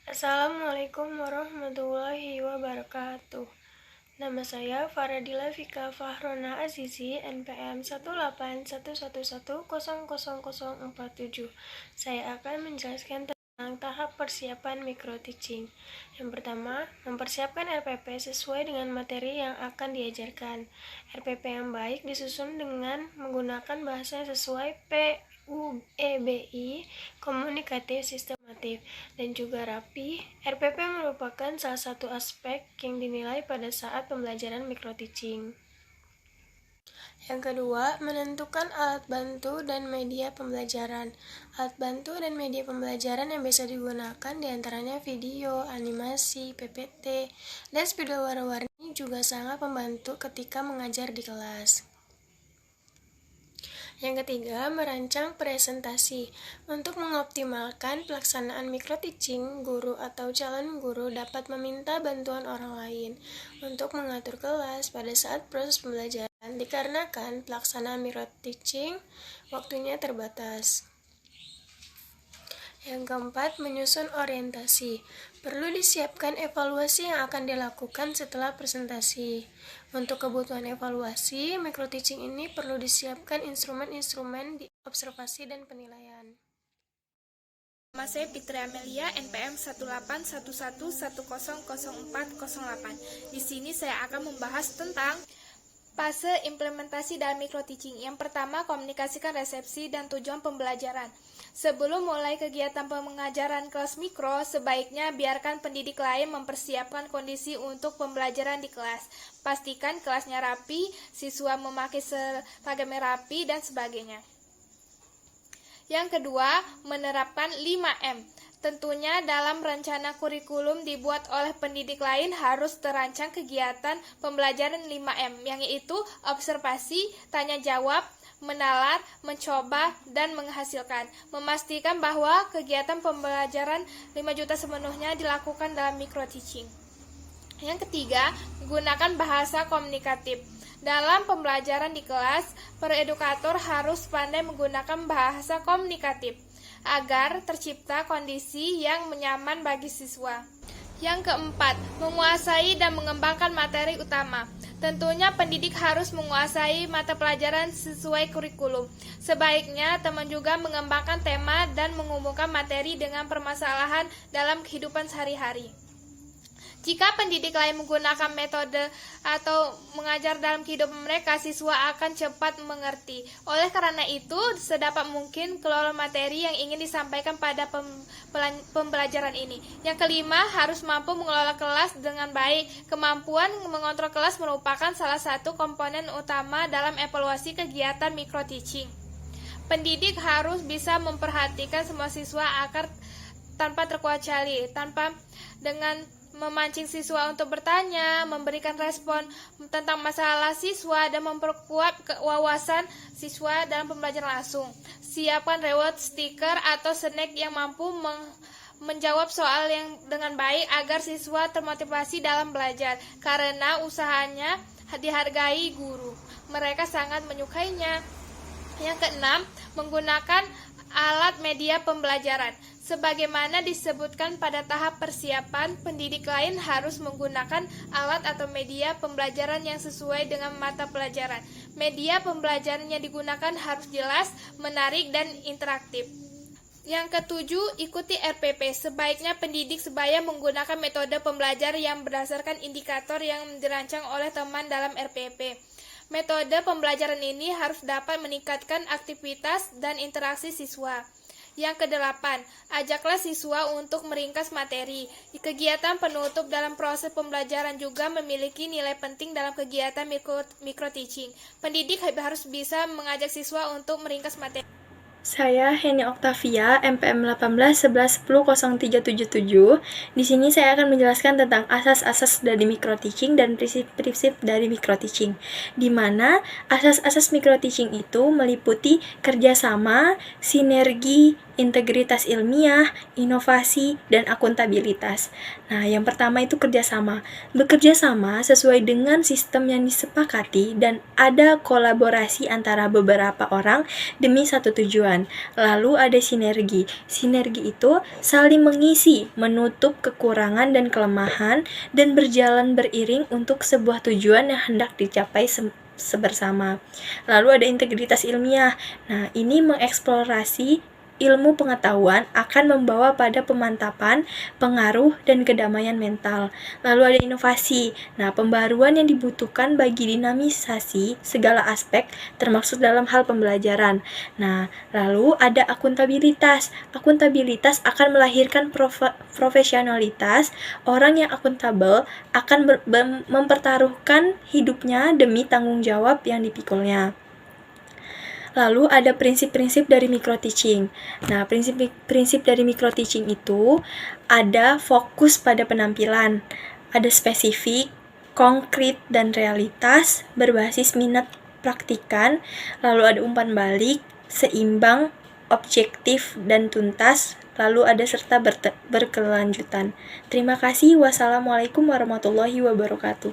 Assalamualaikum warahmatullahi wabarakatuh. Nama saya Faradila Vika Fahrona Azizi, NPM 18111000047. Saya akan menjelaskan tentang tahap persiapan micro-teaching. Yang pertama, mempersiapkan RPP sesuai dengan materi yang akan diajarkan. RPP yang baik disusun dengan menggunakan bahasa yang sesuai PUEBI, komunikatif, sistematif, dan juga rapi. RPP merupakan salah satu aspek yang dinilai pada saat pembelajaran micro-teaching. Yang kedua, menentukan alat bantu dan media pembelajaran. Alat bantu dan media pembelajaran yang bisa digunakan diantaranya video, animasi, PPT, dan spidol warna-warni juga sangat membantu ketika mengajar di kelas. Yang ketiga, merancang presentasi. Untuk mengoptimalkan pelaksanaan micro-teaching, guru atau calon guru dapat meminta bantuan orang lain untuk mengatur kelas pada saat proses pembelajaran, dikarenakan pelaksanaan micro-teaching waktunya terbatas. Yang keempat, menyusun orientasi. Perlu disiapkan evaluasi yang akan dilakukan setelah presentasi. Untuk kebutuhan evaluasi, micro-teaching ini perlu disiapkan instrumen-instrumen di observasi dan penilaian. Nama saya Fitri Amelia, NPM 18111100408. Di sini saya akan membahas tentang fase implementasi dalam micro-teaching. Yang pertama, komunikasikan resepsi dan tujuan pembelajaran. Sebelum mulai kegiatan pengajaran kelas mikro, sebaiknya biarkan pendidik lain mempersiapkan kondisi untuk pembelajaran di kelas. Pastikan kelasnya rapi, siswa memakai seragam rapi, dan sebagainya. Yang kedua, menerapkan 5M. Tentunya dalam rencana kurikulum dibuat oleh pendidik lain harus terancang kegiatan pembelajaran 5M, yang yaitu observasi, tanya jawab, menalar, mencoba, dan menghasilkan. Memastikan bahwa kegiatan pembelajaran 5 juta sepenuhnya dilakukan dalam micro-teaching. Yang ketiga, gunakan bahasa komunikatif. Dalam pembelajaran di kelas, peredukator harus pandai menggunakan bahasa komunikatif agar tercipta kondisi yang nyaman bagi siswa. Yang keempat, menguasai dan mengembangkan materi utama. Tentunya pendidik harus menguasai mata pelajaran sesuai kurikulum. Sebaiknya teman juga mengembangkan tema dan menghubungkan materi dengan permasalahan dalam kehidupan sehari-hari. Jika pendidik lain menggunakan metode atau mengajar dalam kehidupan mereka, siswa akan cepat mengerti. Oleh karena itu, sedapat mungkin kelola materi yang ingin disampaikan pada pembelajaran ini. Yang kelima, harus mampu mengelola kelas dengan baik. Kemampuan mengontrol kelas merupakan salah satu komponen utama dalam evaluasi kegiatan micro-teaching. Pendidik harus bisa memperhatikan semua siswa agar tanpa terkecuali, dengan memancing siswa untuk bertanya, memberikan respon tentang masalah siswa, dan memperkuat wawasan siswa dalam pembelajaran langsung. Siapkan reward stiker atau snack yang mampu menjawab soal yang dengan baik agar siswa termotivasi dalam belajar, karena usahanya dihargai guru. Mereka sangat menyukainya. Yang keenam, menggunakan alat media pembelajaran. Sebagaimana disebutkan pada tahap persiapan, pendidik lain harus menggunakan alat atau media pembelajaran yang sesuai dengan mata pelajaran. Media pembelajaran yang digunakan harus jelas, menarik, dan interaktif. Yang ketujuh, ikuti RPP. Sebaiknya pendidik sebaya menggunakan metode pembelajar yang berdasarkan indikator yang dirancang oleh teman dalam RPP. Metode pembelajaran ini harus dapat meningkatkan aktivitas dan interaksi siswa. Yang kedelapan, ajaklah siswa untuk meringkas materi. Kegiatan penutup dalam proses pembelajaran juga memiliki nilai penting dalam kegiatan micro-teaching. Pendidik harus bisa mengajak siswa untuk meringkas materi. Saya Heni Oktavia, MPM 1811100377. Di sini saya akan menjelaskan tentang asas-asas dari micro-teaching dan prinsip-prinsip dari micro-teaching. Di mana asas-asas micro-teaching itu meliputi kerjasama, sinergi, integritas ilmiah, inovasi, dan akuntabilitas. Nah, yang pertama itu kerjasama. Bekerja sama sesuai dengan sistem yang disepakati dan ada kolaborasi antara beberapa orang demi satu tujuan. Lalu ada sinergi. Sinergi itu saling mengisi, menutup kekurangan dan kelemahan, dan berjalan beriring untuk sebuah tujuan yang hendak dicapai sebersama. Lalu ada integritas ilmiah. Nah, ini mengeksplorasi ilmu pengetahuan akan membawa pada pemantapan, pengaruh, dan kedamaian mental. Lalu ada inovasi. Nah, pembaruan yang dibutuhkan bagi dinamisasi segala aspek termasuk dalam hal pembelajaran. Nah, lalu ada akuntabilitas. Akuntabilitas akan melahirkan profesionalitas. Orang yang akuntabel akan mempertaruhkan hidupnya demi tanggung jawab yang dipikulnya. Lalu ada prinsip-prinsip dari micro-teaching. Nah, prinsip-prinsip dari micro-teaching itu ada fokus pada penampilan, ada spesifik, konkret, dan realitas, berbasis minat praktikan, lalu ada umpan balik, seimbang, objektif, dan tuntas, lalu ada serta berkelanjutan. Terima kasih. Wassalamualaikum warahmatullahi wabarakatuh.